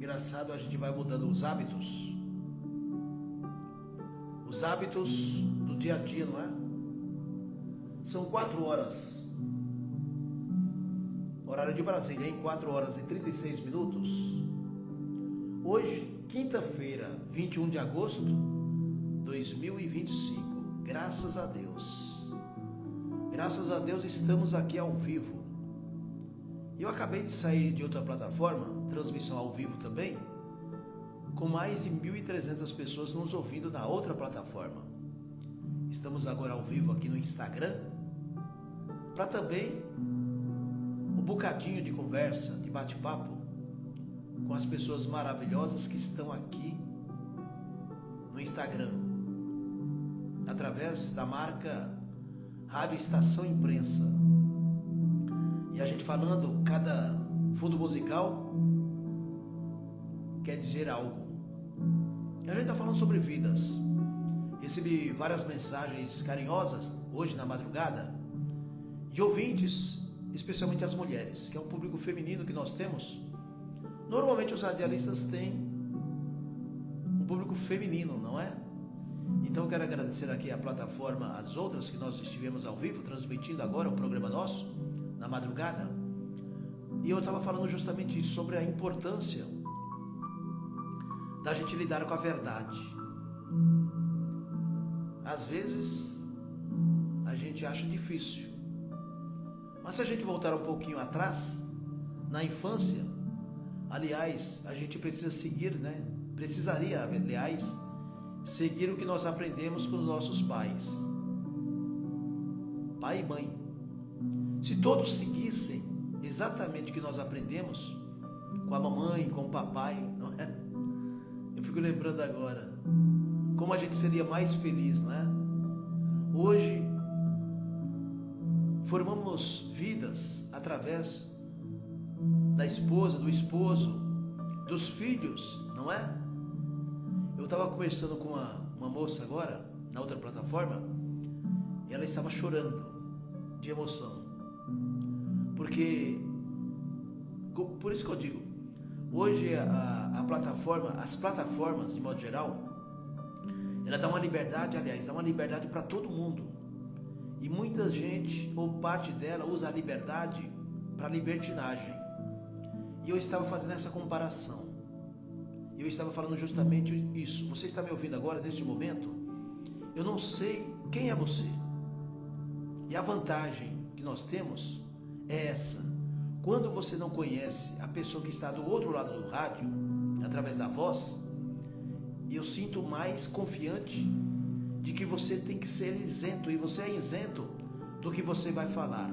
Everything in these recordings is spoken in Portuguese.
Engraçado, a gente vai mudando os hábitos do dia a dia, não é? São 4 horas, horário de Brasília, em 4 horas e 36 minutos. Hoje, quinta-feira, 21 de agosto de 2025. Graças a Deus estamos aqui ao vivo. Eu acabei de sair de outra plataforma, transmissão ao vivo também, com mais de 1.300 pessoas nos ouvindo na outra plataforma. Estamos agora ao vivo aqui no Instagram, para também um bocadinho de conversa, de bate-papo com as pessoas maravilhosas que estão aqui no Instagram, através da marca Rádio Estação Imprensa. E a gente falando, cada fundo musical quer dizer algo. E a gente está falando sobre vidas. Recebi várias mensagens carinhosas hoje na madrugada de ouvintes, especialmente as mulheres, que é um público feminino que nós temos. Normalmente os radialistas têm um público feminino, não é? Então eu quero agradecer aqui a plataforma, as outras que nós estivemos ao vivo, transmitindo agora o programa nosso, na madrugada. E eu estava falando justamente isso, sobre a importância da gente lidar com a verdade. Às vezes a gente acha difícil, mas se a gente voltar um pouquinho atrás, na infância, aliás, a gente precisa seguir, precisaria, aliás, seguir o que nós aprendemos com os nossos pais, pai e mãe. Se todos seguissem exatamente o que nós aprendemos com a mamãe, com o papai, não é? Eu fico lembrando agora como a gente seria mais feliz, não é? Hoje formamos vidas através da esposa, do esposo, dos filhos, não é? Eu estava conversando com uma moça agora, na outra plataforma, e ela estava chorando de emoção. Porque, por isso que eu digo, hoje a plataforma, as plataformas de modo geral, ela dá uma liberdade, aliás, dá uma liberdade para todo mundo. E muita gente, ou parte dela, usa a liberdade para libertinagem. E eu estava fazendo essa comparação. Eu estava falando justamente isso. Você está me ouvindo agora, neste momento? Eu não sei quem é você. E a vantagem que nós temos é essa. Quando você não conhece a pessoa que está do outro lado do rádio, através da voz, eu sinto mais confiante de que você tem que ser isento, e você é isento do que você vai falar.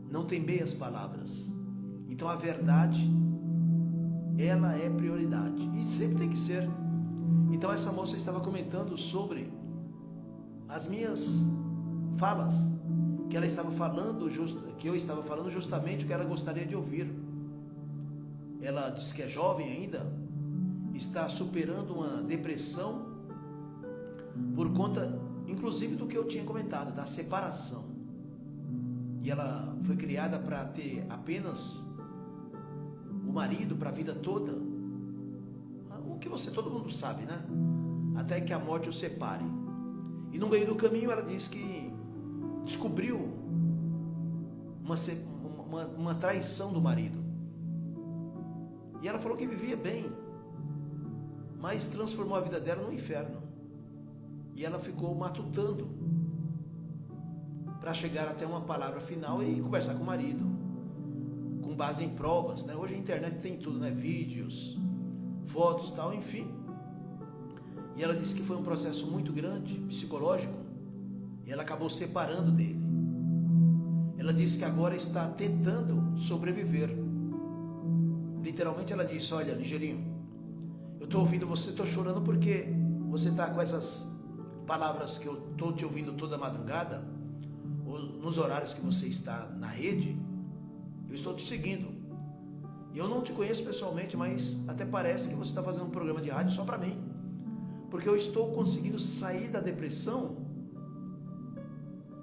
Não tem meias palavras. Então a verdade, ela é prioridade, e sempre tem que ser. Então essa moça estava comentando sobre as minhas falas, que ela estava falando, que eu estava falando justamente o que ela gostaria de ouvir. Ela disse que é jovem ainda, está superando uma depressão por conta, inclusive, do que eu tinha comentado, da separação. E ela foi criada para ter apenas o marido para a vida toda. O que todo mundo sabe, né? Até que a morte o separe. E no meio do caminho ela disse que descobriu uma traição do marido. E ela falou que vivia bem, mas transformou a vida dela no inferno. E ela ficou matutando para chegar até uma palavra final e conversar com o marido, com base em provas, né? Hoje a internet tem tudo, né? Vídeos, fotos, tal, enfim. E ela disse que foi um processo muito grande, psicológico, e ela acabou separando dele. Ela disse que agora está tentando sobreviver. Literalmente ela disse: olha, Ligeirinho, eu estou ouvindo você, estou chorando porque você está com essas palavras que eu estou te ouvindo toda madrugada, ou nos horários que você está na rede, eu estou te seguindo. E eu não te conheço pessoalmente, mas até parece que você está fazendo um programa de rádio só para mim, porque eu estou conseguindo sair da depressão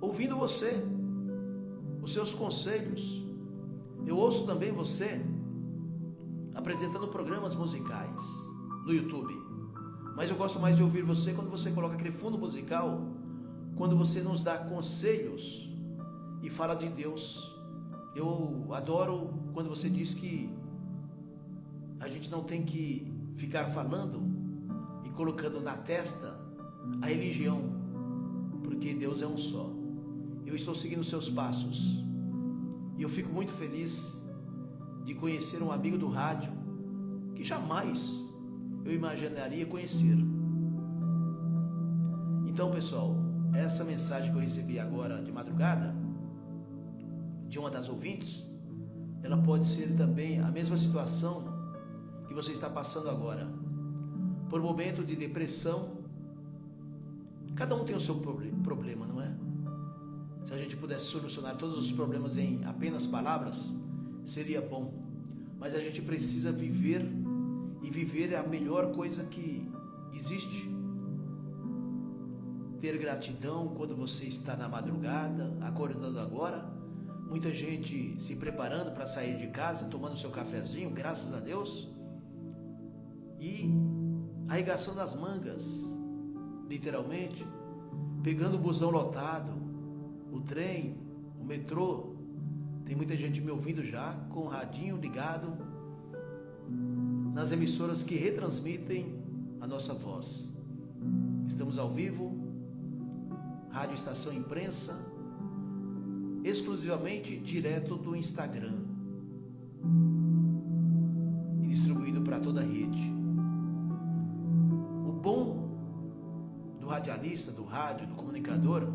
ouvindo você, os seus conselhos. Eu ouço também você apresentando programas musicais no YouTube. Mas eu gosto mais de ouvir você quando você coloca aquele fundo musical, quando você nos dá conselhos e fala de Deus. Eu adoro quando você diz que a gente não tem que ficar falando e colocando na testa a religião, porque Deus é um só. Eu estou seguindo seus passos e eu fico muito feliz de conhecer um amigo do rádio que jamais eu imaginaria conhecer. Então, pessoal, essa mensagem que eu recebi agora de madrugada de uma das ouvintes, ela pode ser também a mesma situação que você está passando agora, por um momento de depressão. Cada um tem o seu problema, não é? Se a gente pudesse solucionar todos os problemas em apenas palavras, seria bom. Mas a gente precisa viver, e viver é a melhor coisa que existe. Ter gratidão quando você está na madrugada, acordando agora. Muita gente se preparando para sair de casa, tomando seu cafezinho, graças a Deus. E arregaçando as mangas, literalmente, pegando o busão lotado, o trem, o metrô. Tem muita gente me ouvindo já, com o radinho ligado, nas emissoras que retransmitem a nossa voz. Estamos ao vivo, Rádio Estação Imprensa, exclusivamente direto do Instagram e distribuído para toda a rede. O bom do radialista, do rádio, do comunicador,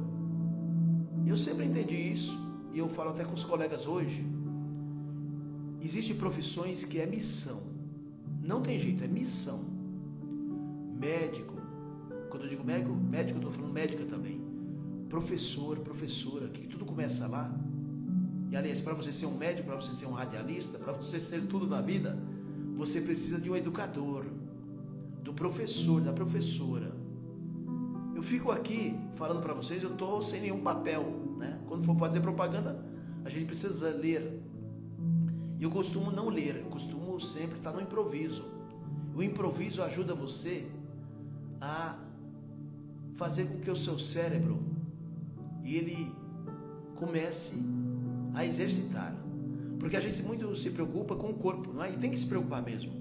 eu sempre entendi isso, e eu falo até com os colegas hoje, existem profissões que é missão, não tem jeito, é missão. Médico, quando eu digo médico, eu estou falando médica também. Professor, professora, que tudo começa lá. E aliás, para você ser um médico, para você ser um radialista, para você ser tudo na vida, você precisa de um educador, do professor, da professora. Eu fico aqui falando para vocês, eu estou sem nenhum papel, né? Quando for fazer propaganda, a gente precisa ler. E eu costumo não ler, eu costumo sempre estar no improviso. O improviso ajuda você a fazer com que o seu cérebro ele comece a exercitar, porque a gente muito se preocupa com o corpo, não é? E tem que se preocupar mesmo.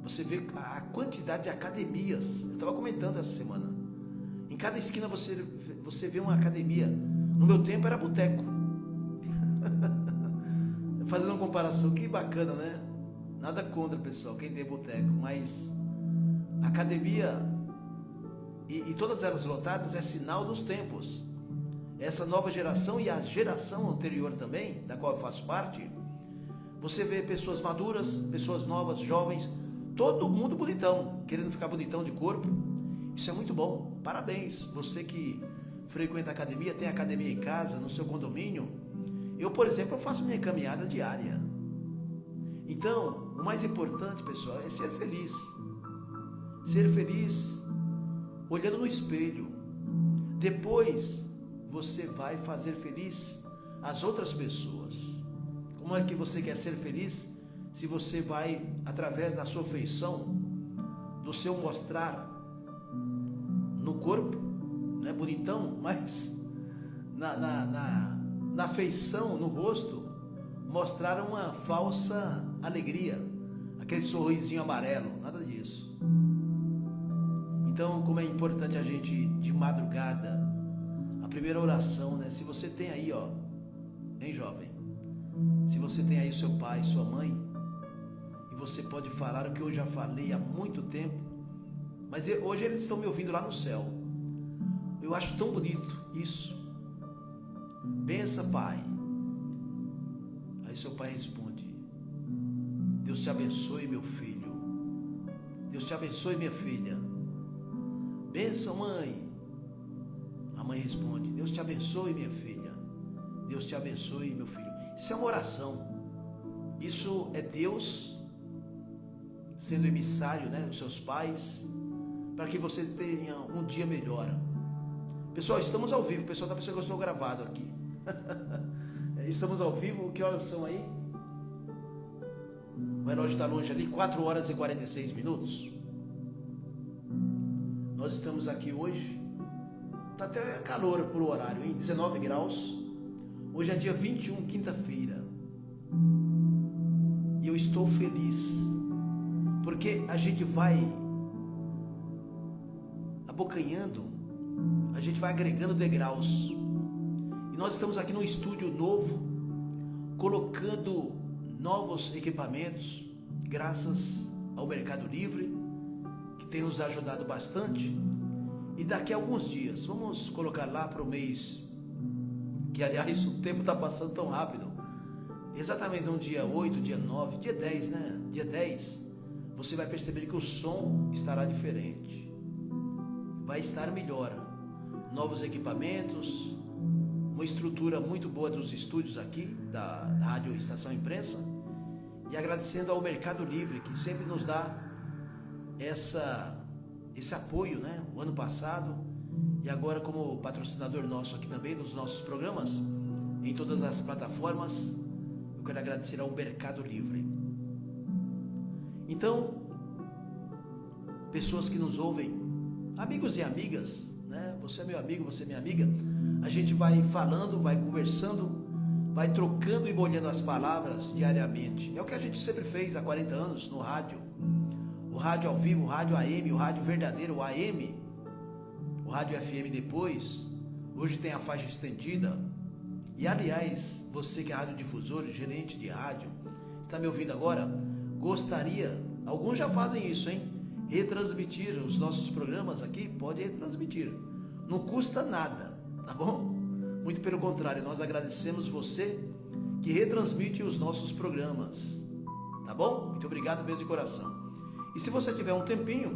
Você vê a quantidade de academias, eu estava comentando essa semana, em cada esquina você vê uma academia. No meu tempo era boteco. Fazendo uma comparação, que bacana, né? Nada contra, pessoal, quem tem boteco, mas academia e todas elas lotadas é sinal dos tempos. Essa nova geração e a geração anterior também, da qual eu faço parte, você vê pessoas maduras, pessoas novas, jovens, todo mundo bonitão, querendo ficar bonitão de corpo. Isso é muito bom, parabéns. Você que frequenta a academia, tem academia em casa, no seu condomínio. Eu, por exemplo, eu faço minha caminhada diária. Então, o mais importante, pessoal, é ser feliz. Ser feliz olhando no espelho. Depois você vai fazer feliz as outras pessoas. Como é que você quer ser feliz se você vai, através da sua feição, do seu mostrar no corpo, né, bonitão, mas na feição, no rosto, mostrar uma falsa alegria, aquele sorrisinho amarelo, nada disso. Então, como é importante a gente, de madrugada, a primeira oração, né? Se você tem aí, ó, hein, jovem? Se você tem aí seu pai, sua mãe, e você pode falar o que eu já falei há muito tempo, mas hoje eles estão me ouvindo lá no céu. Eu acho tão bonito isso. Bença, pai. Aí seu pai responde: Deus te abençoe, meu filho. Deus te abençoe, minha filha. Benção, mãe. A mãe responde: Deus te abençoe, minha filha. Deus te abençoe, meu filho. Isso é uma oração. Isso é Deus sendo emissário, né, dos seus pais, para que você tenha um dia melhor. Pessoal, estamos ao vivo. O pessoal está pensando que eu estou gravado aqui. Estamos ao vivo. Que horas são aí? O relógio está longe ali, 4 horas e 46 minutos. Nós estamos aqui hoje, está até calor por horário, em 19 graus. Hoje é dia 21, quinta-feira. E eu estou feliz, porque a gente vai abocanhando, a gente vai agregando degraus. E nós estamos aqui num estúdio novo, colocando novos equipamentos, graças ao Mercado Livre, que tem nos ajudado bastante. E daqui a alguns dias, vamos colocar lá para o mês, que aliás o tempo está passando tão rápido, exatamente no dia 8, dia 9, dia 10, né? Dia 10, você vai perceber que o som estará diferente, vai estar melhor, novos equipamentos, uma estrutura muito boa dos estúdios aqui, da Rádio Estação Imprensa, e agradecendo ao Mercado Livre, que sempre nos dá esse apoio, né? O ano passado, e agora como patrocinador nosso aqui também, nos nossos programas, em todas as plataformas, eu quero agradecer ao Mercado Livre. Então, pessoas que nos ouvem, amigos e amigas, né? Você é meu amigo, você é minha amiga, a gente vai falando, vai conversando, vai trocando e molhando as palavras diariamente. É o que a gente sempre fez há 40 anos no rádio. O rádio ao vivo, o rádio AM, o rádio verdadeiro, o AM, o rádio FM depois. Hoje tem a faixa estendida. E aliás, você que é radiodifusor, gerente de rádio, está me ouvindo agora, gostaria, alguns já fazem isso, hein? Retransmitir os nossos programas aqui, pode retransmitir. Não custa nada, tá bom? Muito pelo contrário, nós agradecemos você que retransmite os nossos programas, tá bom? Muito obrigado mesmo de coração. E se você tiver um tempinho,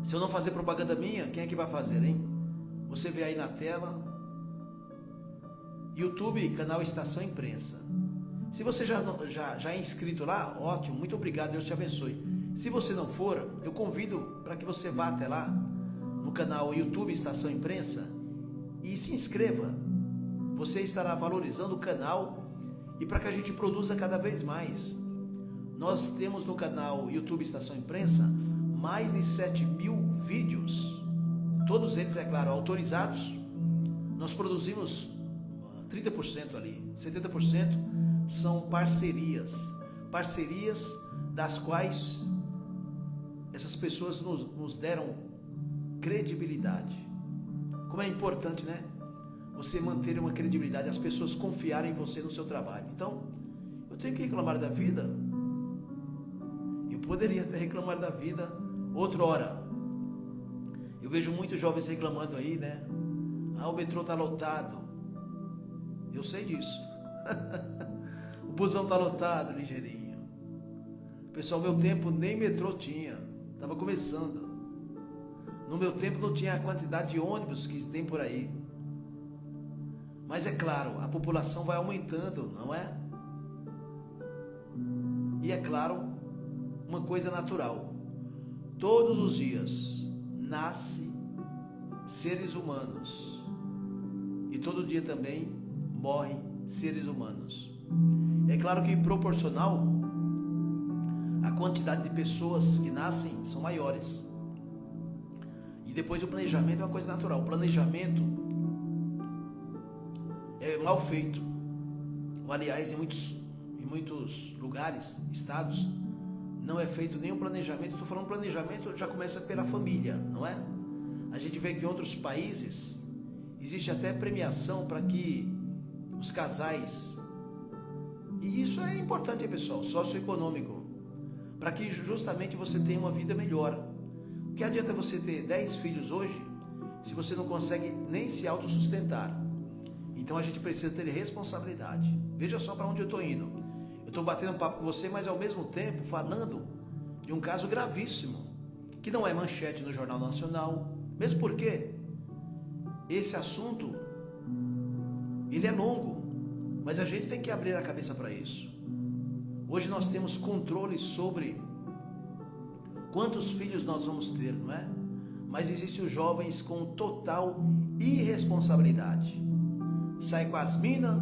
se eu não fazer propaganda minha, quem é que vai fazer, hein? Você vê aí na tela, YouTube, canal Estação Imprensa. Se você já é inscrito lá, ótimo, muito obrigado, Deus te abençoe. Se você não for, eu convido para que você vá até lá, no canal YouTube Estação Imprensa, e se inscreva. Você estará valorizando o canal e para que a gente produza cada vez mais. Nós temos no canal YouTube Estação Imprensa mais de 7.000 vídeos, todos eles, é claro, autorizados. Nós produzimos 30% ali, 70% são parcerias das quais essas pessoas nos deram credibilidade. Como é importante, né? Você manter uma credibilidade, as pessoas confiarem em você no seu trabalho. Então, eu tenho que reclamar da vida. Eu poderia até reclamar da vida outrora. Eu vejo muitos jovens reclamando aí, né? Ah, o metrô está lotado. Eu sei disso. O busão está lotado, ligeirinho. Pessoal, meu tempo nem metrô tinha. Estava começando. No meu tempo não tinha a quantidade de ônibus que tem por aí. Mas é claro, a população vai aumentando, não é? E é claro, uma coisa natural. Todos os dias nasce seres humanos. E todo dia também morrem seres humanos. É claro que proporcional, a quantidade de pessoas que nascem são maiores. E depois o planejamento é uma coisa natural. O planejamento é mal feito. Ou, aliás, em muitos lugares, estados, não é feito nenhum planejamento. Estou falando planejamento, já começa pela família, não é? A gente vê que em outros países existe até premiação para que os casais, e isso é importante, pessoal, socioeconômico, para que justamente você tenha uma vida melhor. O que adianta você ter 10 filhos hoje, se você não consegue nem se autossustentar? Então a gente precisa ter responsabilidade. Veja só para onde eu estou indo. Eu estou batendo um papo com você, mas ao mesmo tempo falando de um caso gravíssimo, que não é manchete no Jornal Nacional, mesmo porque esse assunto, ele é longo, mas a gente tem que abrir a cabeça para isso. Hoje nós temos controle sobre quantos filhos nós vamos ter, não é? Mas existem os jovens com total irresponsabilidade. Sai com as minas,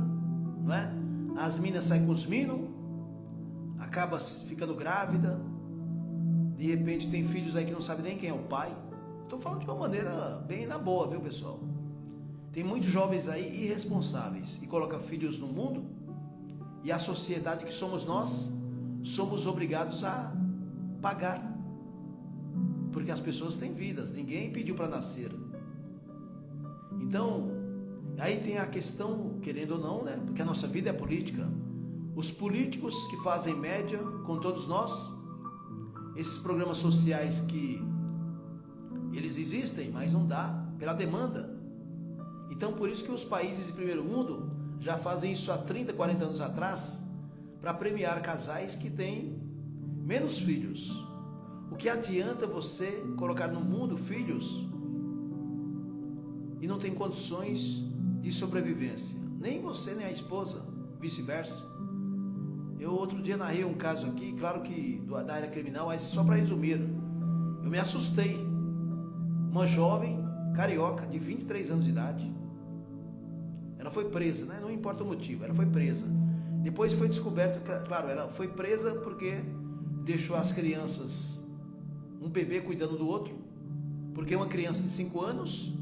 não é? As minas saem com os minos, acaba ficando grávida, de repente tem filhos aí que não sabe nem quem é o pai. Estou falando de uma maneira bem na boa, viu, pessoal? Tem muitos jovens aí irresponsáveis e colocam filhos no mundo, e a sociedade que somos nós, somos obrigados a pagar, porque as pessoas têm vidas, ninguém pediu para nascer. Então, aí tem a questão, querendo ou não, né? Porque a nossa vida é política. Os políticos que fazem média com todos nós, esses programas sociais que eles existem, mas não dá pela demanda. Então, por isso que os países de primeiro mundo já fazem isso há 30, 40 anos atrás, para premiar casais que têm menos filhos. O que adianta você colocar no mundo filhos e não tem condições de sobrevivência? Nem você, nem a esposa, vice-versa. Eu outro dia narrei um caso aqui, claro que da área criminal, mas só para resumir. Eu me assustei. Uma jovem carioca de 23 anos de idade, ela foi presa, né? Não importa o motivo, ela foi presa. Depois foi descoberto, claro, ela foi presa porque deixou as crianças, um bebê cuidando do outro, porque uma criança de 5 anos,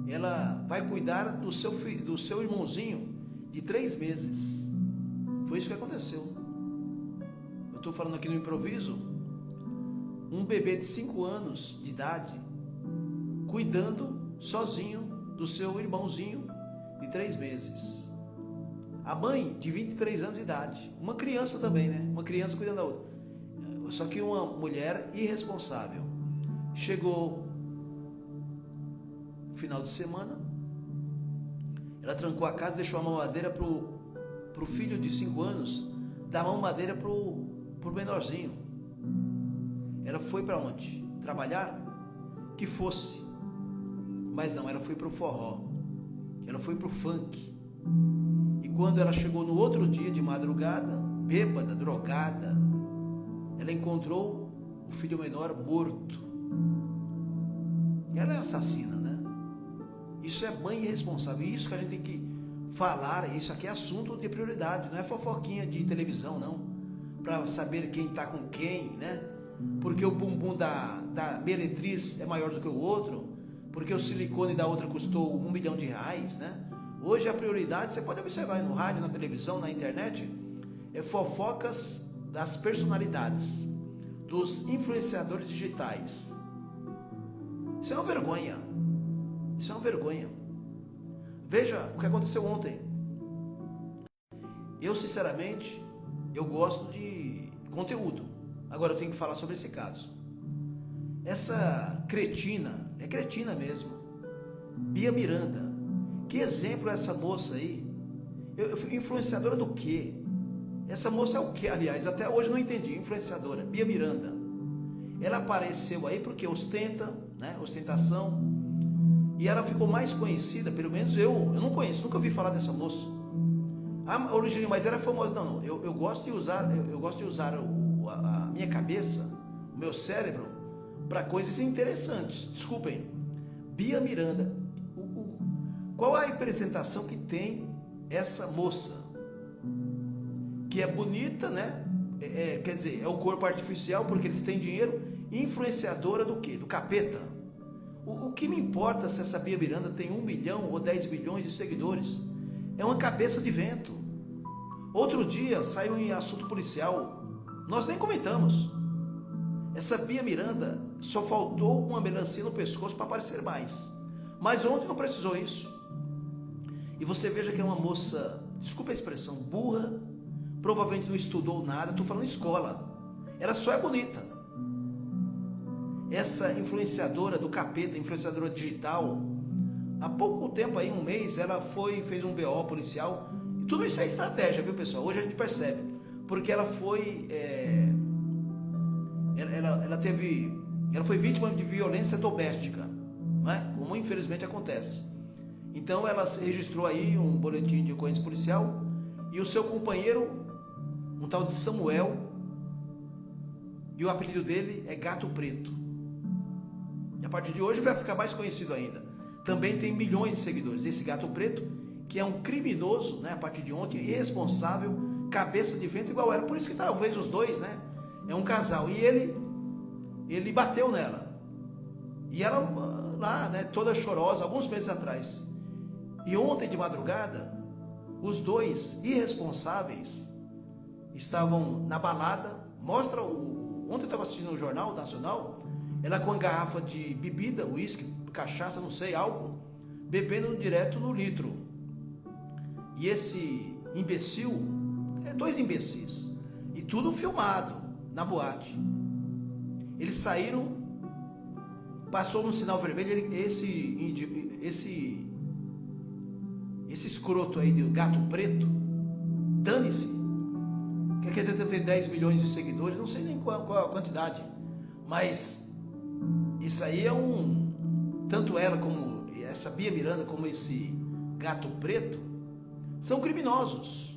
ela vai cuidar do seu irmãozinho de 3 meses. Foi isso que aconteceu. Eu estou falando aqui no improviso. Um bebê de 5 anos de idade, cuidando sozinho do seu irmãozinho de 3 meses. A mãe de 23 anos de idade, uma criança também, né? Uma criança cuidando da outra. Só que uma mulher irresponsável. Chegou no final de semana, ela trancou a casa, deixou a mamadeira pro filho de 5 anos, dar a mamadeira pro menorzinho. Ela foi para onde? Trabalhar? Que fosse. Mas não, ela foi pro forró. Ela foi pro funk. E quando ela chegou no outro dia de madrugada, bêbada, drogada, ela encontrou o filho menor morto. Ela é assassina, né? Isso é mãe irresponsável. Isso que a gente tem que falar. Isso aqui é assunto de prioridade. Não é fofoquinha de televisão, não. Para saber quem está com quem, né? Porque o bumbum da meretriz é maior do que o outro. Porque o silicone da outra custou R$1 milhão, né? Hoje a prioridade, você pode observar no rádio, na televisão, na internet, é fofocas das personalidades, dos influenciadores digitais. Isso é uma vergonha. Isso é uma vergonha. Veja o que aconteceu ontem. Eu, sinceramente, eu gosto de conteúdo. Agora eu tenho que falar sobre esse caso. Essa cretina, é cretina mesmo, Bia Miranda. Que exemplo é essa moça aí? Eu fui influenciadora do quê? Essa moça é o quê, aliás? Até hoje eu não entendi. Influenciadora, Bia Miranda. Ela apareceu aí porque ostenta, né? Ostentação. E ela ficou mais conhecida, pelo menos eu não conheço, nunca ouvi falar dessa moça. Ah, Original, mas ela é famosa. Não, eu gosto de usar, a minha cabeça, o meu cérebro, para coisas interessantes. Desculpem. Bia Miranda. Qual a representação que tem essa moça? Que é bonita, né? Quer dizer, é o corpo artificial porque eles têm dinheiro. Influenciadora do quê? Do capeta. O que me importa se essa Bia Miranda tem 1 milhão ou 10 milhões de seguidores? É uma cabeça de vento. Outro dia saiu em assunto policial, nós nem comentamos. Essa Bia Miranda só faltou uma melancia no pescoço para aparecer mais. Mas ontem não precisou isso. E você veja que é uma moça, desculpa a expressão, burra, provavelmente não estudou nada, estou falando escola. Ela só é bonita. Essa influenciadora do capeta, influenciadora digital, há pouco tempo aí, 1 mês, ela fez um BO policial. E tudo isso é estratégia, viu, pessoal? Hoje a gente percebe. Porque ela foi... Ela foi vítima de violência doméstica, não é? Como infelizmente acontece. Então ela registrou aí um boletim de ocorrência policial e o seu companheiro, um tal de Samuel, e o apelido dele é Gato Preto. E a partir de hoje vai ficar mais conhecido ainda. Também tem milhões de seguidores. Esse Gato Preto, que é um criminoso, né, a partir de ontem, irresponsável, cabeça de vento igual era. Por isso que talvez os dois, né, é um casal. E ele bateu nela. E ela lá, né, toda chorosa, alguns meses atrás. E ontem de madrugada, os dois irresponsáveis estavam na balada. Mostra ontem eu estava assistindo o Jornal Nacional, ela com uma garrafa de bebida, uísque, cachaça, não sei, álcool, bebendo direto no litro. E esse imbecil, dois imbecis, e tudo filmado na boate. Eles saíram, passou no sinal vermelho, esse escroto aí do gato preto, dane-se, que aqui tem 10 milhões de seguidores, não sei nem qual a quantidade, mas isso aí é tanto ela como essa Bia Miranda, como esse gato preto, são criminosos,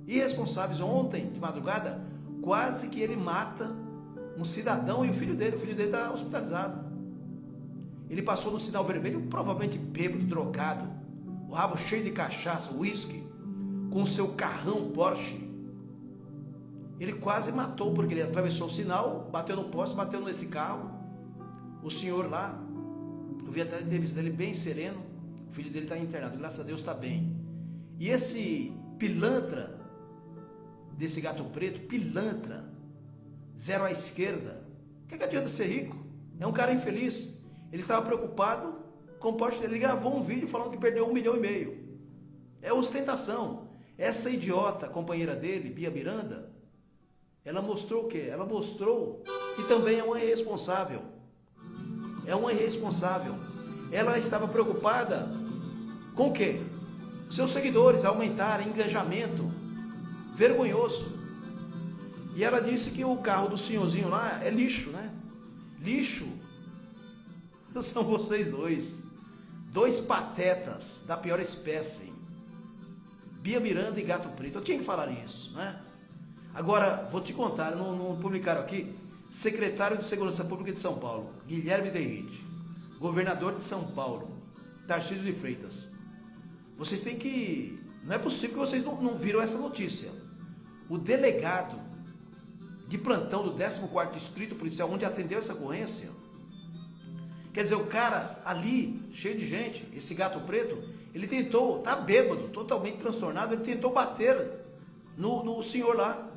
irresponsáveis. Ontem, de madrugada, quase que ele mata um cidadão e o filho dele está hospitalizado. Ele passou no sinal vermelho, provavelmente bêbado, drogado, o rabo cheio de cachaça, uísque, com o seu carrão Porsche. Ele quase matou, porque ele atravessou o sinal, bateu no poste, bateu nesse carro. O senhor lá, eu vi até a entrevista dele bem sereno, o filho dele está internado, graças a Deus está bem. E esse pilantra, desse gato preto, pilantra, zero à esquerda, o que adianta ser rico? É um cara infeliz. Ele estava preocupado com o Porsche dele, ele gravou um vídeo falando que perdeu 1,5 milhão. É ostentação. Essa idiota, companheira dele, Bia Miranda, ela mostrou o quê? Ela mostrou que também é uma irresponsável. É uma irresponsável. Ela estava preocupada com o quê? Seus seguidores aumentarem, engajamento. Vergonhoso. E ela disse que o carro do senhorzinho lá é lixo, né? Lixo. São vocês dois. Dois patetas da pior espécie. Bia Miranda e Gato Preto. Eu tinha que falar isso, né? Agora, vou te contar, não publicaram aqui. Secretário de Segurança Pública de São Paulo, Guilherme Derrite. Governador de São Paulo, Tarcísio de Freitas. Vocês têm que... Não é possível que vocês não viram essa notícia. O delegado de plantão do 14º Distrito Policial, onde atendeu essa ocorrência, quer dizer, o cara ali, cheio de gente, esse gato preto, ele tentou, tá bêbado, totalmente transtornado, ele tentou bater no senhor lá,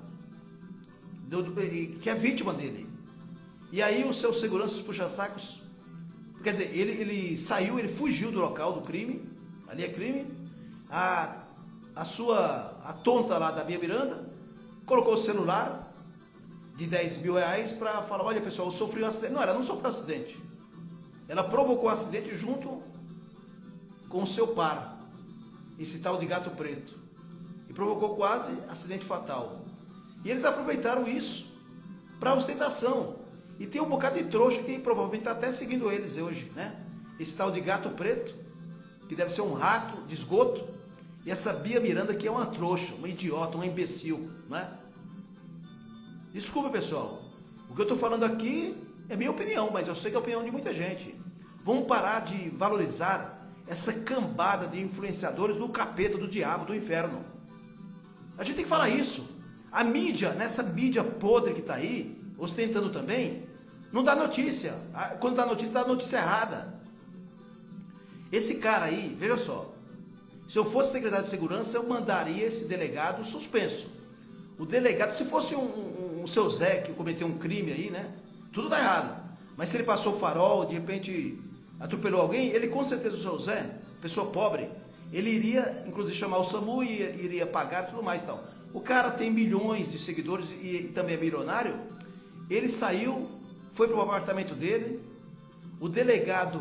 que é vítima dele. E aí os seus seguranças puxa-sacos, quer dizer, ele saiu, ele fugiu do local do crime, ali é crime, a tonta lá da Bia Miranda, colocou o celular de 10 mil reais para falar, olha pessoal, eu sofri um acidente. Não, ela não sofreu um acidente. Ela provocou um acidente junto com o seu par, esse tal de gato preto. E provocou quase acidente fatal. E eles aproveitaram isso para ostentação. E tem um bocado de trouxa que provavelmente está até seguindo eles hoje, né? Esse tal de gato preto, que deve ser um rato de esgoto. E essa Bia Miranda que é uma trouxa, uma idiota, uma imbecil, né? Desculpa, pessoal. O que eu estou falando aqui é minha opinião, mas eu sei que é a opinião de muita gente. Vamos parar de valorizar essa cambada de influenciadores do capeta, do diabo, do inferno. A gente tem que falar isso. A mídia, nessa mídia podre que está aí, ostentando também, não dá notícia. Quando dá notícia errada. Esse cara aí, veja só, se eu fosse secretário de segurança, eu mandaria esse delegado suspenso. O delegado, se fosse um seu Zé que cometeu um crime aí, né? Tudo dá errado. Mas se ele passou o farol, de repente atropelou alguém, ele com certeza, o seu Zé, pessoa pobre, ele iria, inclusive, chamar o SAMU e iria pagar e tudo mais e tal. O cara tem milhões de seguidores e também é milionário. Ele saiu, foi para o apartamento dele, o delegado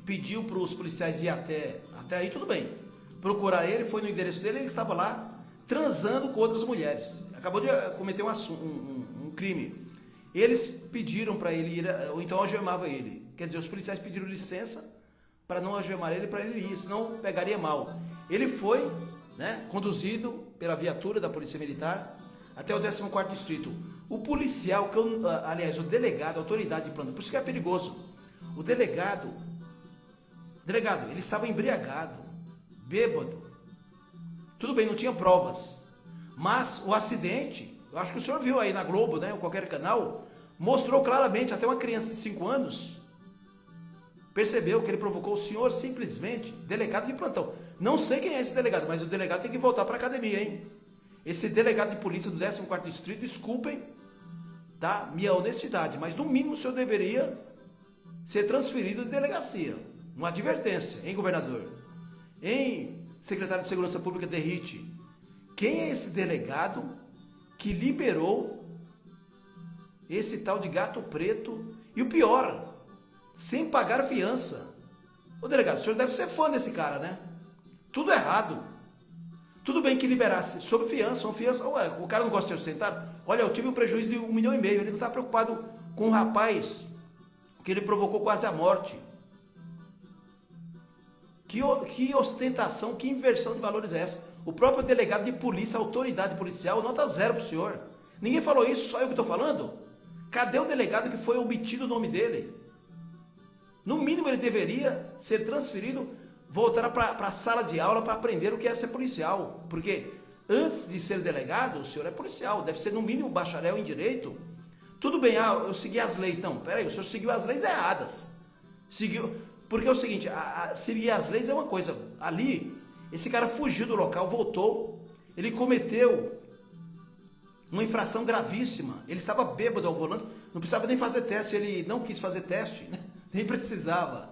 pediu para os policiais ir até aí, tudo bem. Procurar ele, foi no endereço dele, ele estava lá transando com outras mulheres. Acabou de cometer um crime. Eles pediram para ele ir, ou então algemava ele. Quer dizer, os policiais pediram licença para não algemar ele, para ele ir, senão pegaria mal. Ele foi, né, conduzido pela viatura da Polícia Militar até o 14º Distrito. O policial, aliás, o delegado, a autoridade de plantão, por isso que é perigoso. O delegado, ele estava embriagado, bêbado. Tudo bem, não tinha provas, mas o acidente, eu acho que o senhor viu aí na Globo, né, ou qualquer canal, mostrou claramente, até uma criança de 5 anos percebeu que ele provocou o senhor simplesmente, delegado de plantão. Não sei quem é esse delegado, mas o delegado tem que voltar para a academia, hein? Esse delegado de polícia do 14º Distrito, desculpem, tá? Minha honestidade, mas no mínimo o senhor deveria ser transferido de delegacia. Uma advertência, hein, governador? Hein, secretário de Segurança Pública Derrite? Quem é esse delegado que liberou esse tal de gato preto? E o pior, sem pagar fiança. Ô delegado, o senhor deve ser fã desse cara, né? Tudo errado. Tudo bem que liberasse sob fiança, uma fiança. Ué, o cara não gosta de ser sustentado? Olha, eu tive um prejuízo de 1,5 milhão. Ele não está preocupado com um rapaz que ele provocou quase a morte. Que ostentação, que inversão de valores é essa? O próprio delegado de polícia, autoridade policial, nota 0 para o senhor. Ninguém falou isso, só eu que estou falando? Cadê o delegado que foi omitido o nome dele? No mínimo ele deveria ser transferido, voltar para a sala de aula para aprender o que é ser policial. Porque antes de ser delegado, o senhor é policial, deve ser no mínimo bacharel em direito. Tudo bem, eu segui as leis. Não, peraí, o senhor seguiu as leis erradas. Porque é o seguinte, seguir as leis é uma coisa. Ali, esse cara fugiu do local, voltou, ele cometeu uma infração gravíssima. Ele estava bêbado ao volante, não precisava nem fazer teste, ele não quis fazer teste, né? Nem precisava.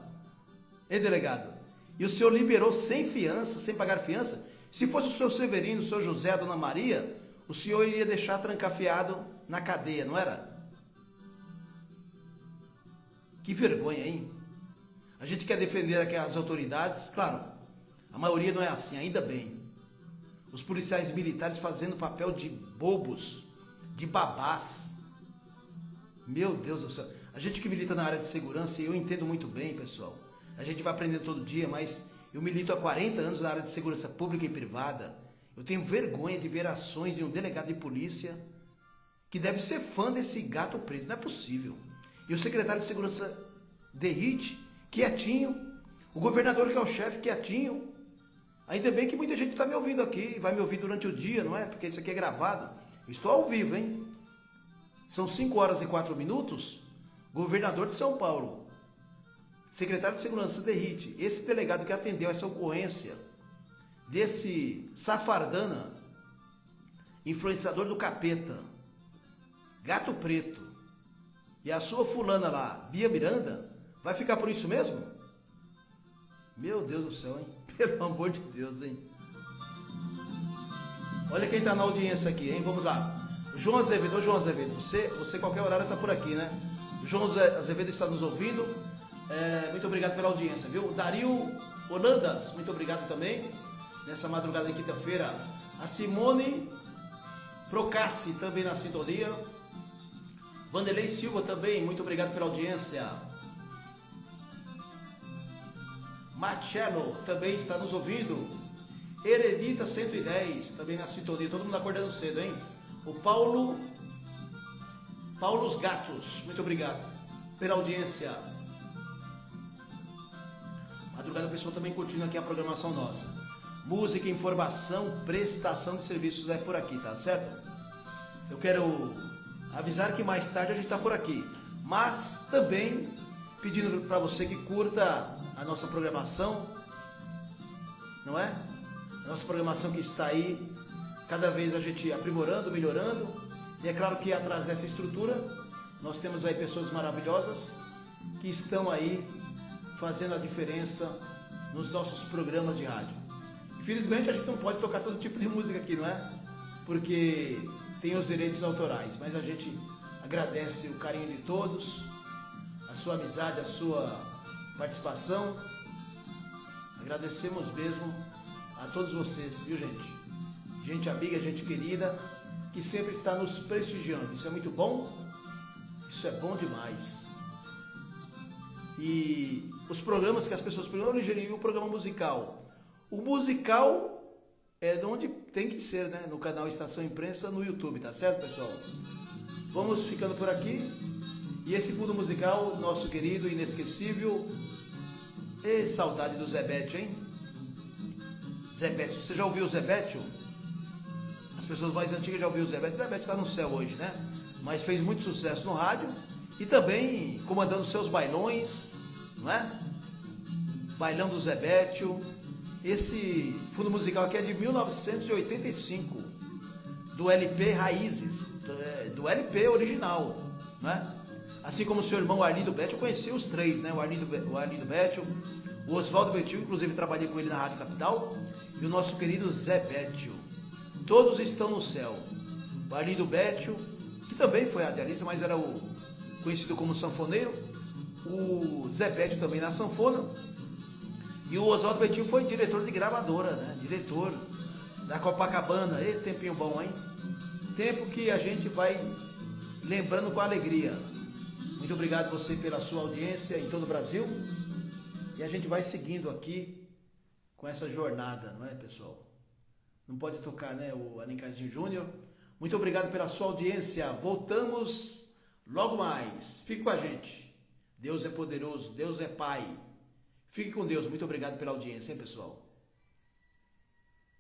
Hein, delegado? E o senhor liberou sem fiança, sem pagar fiança? Se fosse o senhor Severino, o senhor José, a dona Maria, o senhor iria deixar trancafiado na cadeia, não era? Que vergonha, hein? A gente quer defender aqui as autoridades, claro, a maioria não é assim, ainda bem. Os policiais militares fazendo papel de bobos, de babás. Meu Deus do céu. A gente que milita na área de segurança, e eu entendo muito bem, pessoal. A gente vai aprender todo dia, mas eu milito há 40 anos na área de segurança pública e privada. Eu tenho vergonha de ver ações de um delegado de polícia que deve ser fã desse gato preto. Não é possível. E o secretário de Segurança Derrite, quietinho. O governador, que é o chefe, quietinho. Ainda bem que muita gente está me ouvindo aqui, vai me ouvir durante o dia, não é? Porque isso aqui é gravado. Eu estou ao vivo, hein? São 5h04. Governador de São Paulo, secretário de Segurança Derrite, esse delegado que atendeu essa ocorrência desse safardana, influenciador do capeta, gato preto, e a sua fulana lá, Bia Miranda, vai ficar por isso mesmo? Meu Deus do céu, hein? Pelo amor de Deus, hein? Olha quem está na audiência aqui, hein? Vamos lá. João Azevedo, ô João Azevedo, você qualquer horário está por aqui, né? João Azevedo está nos ouvindo. Muito obrigado pela audiência, viu? Dario Holandas, muito obrigado também. Nessa madrugada de quinta-feira. A Simone Procassi também na sintonia. Vanderlei Silva também, muito obrigado pela audiência. Marcelo também está nos ouvindo. Heredita 110 também na sintonia. Todo mundo acordando cedo, hein? O Paulo os Gatos, muito obrigado pela audiência. Madrugada pessoal também curtindo aqui a programação nossa. Música, informação, prestação de serviços é por aqui, tá certo? Eu quero avisar que mais tarde a gente está por aqui, mas também pedindo para você que curta a nossa programação, não é? A nossa programação que está aí, cada vez a gente aprimorando, melhorando. E é claro que atrás dessa estrutura, nós temos aí pessoas maravilhosas que estão aí fazendo a diferença nos nossos programas de rádio. Infelizmente a gente não pode tocar todo tipo de música aqui, não é? Porque tem os direitos autorais, mas a gente agradece o carinho de todos, a sua amizade, a sua participação. Agradecemos mesmo a todos vocês, viu, gente? Gente amiga, gente querida, que sempre está nos prestigiando. Isso é muito bom, isso é bom demais. E os programas que as pessoas perguntam, Ligeirinho, o programa musical. O musical é de onde tem que ser, né? No canal Estação Imprensa, no YouTube, tá certo, pessoal? Vamos ficando por aqui. E esse fundo musical, nosso querido, inesquecível. E saudade do Zé Bete, hein? Zebétio. Você já ouviu o Zebétio? As pessoas mais antigas já ouviram o Zebétio. O Zebétio está no céu hoje, né? Mas fez muito sucesso no rádio e também comandando seus bailões, não é? Bailão do Zebétio. Esse fundo musical aqui é de 1985, do LP Raízes, do LP original, né? Assim como o seu irmão Arlindo Bétio, eu conheci os três, né? O Arlindo Bétio, o Oswaldo Bétio, inclusive trabalhei com ele na Rádio Capital, e o nosso querido Zé Bétio. Todos estão no céu. O Arlindo Bétio, que também foi radialista, mas era o conhecido como sanfoneiro. O Zé Bétio também na sanfona. E o Oswaldo Bétio foi diretor de gravadora, né? Diretor da Copacabana. E tempinho bom, hein? Tempo que a gente vai lembrando com alegria. Muito obrigado você pela sua audiência em todo o Brasil. E a gente vai seguindo aqui com essa jornada, não é, pessoal? Não pode tocar, né, o Alencarzinho Júnior. Muito obrigado pela sua audiência. Voltamos logo mais. Fique com a gente. Deus é poderoso, Deus é Pai. Fique com Deus. Muito obrigado pela audiência, hein, pessoal?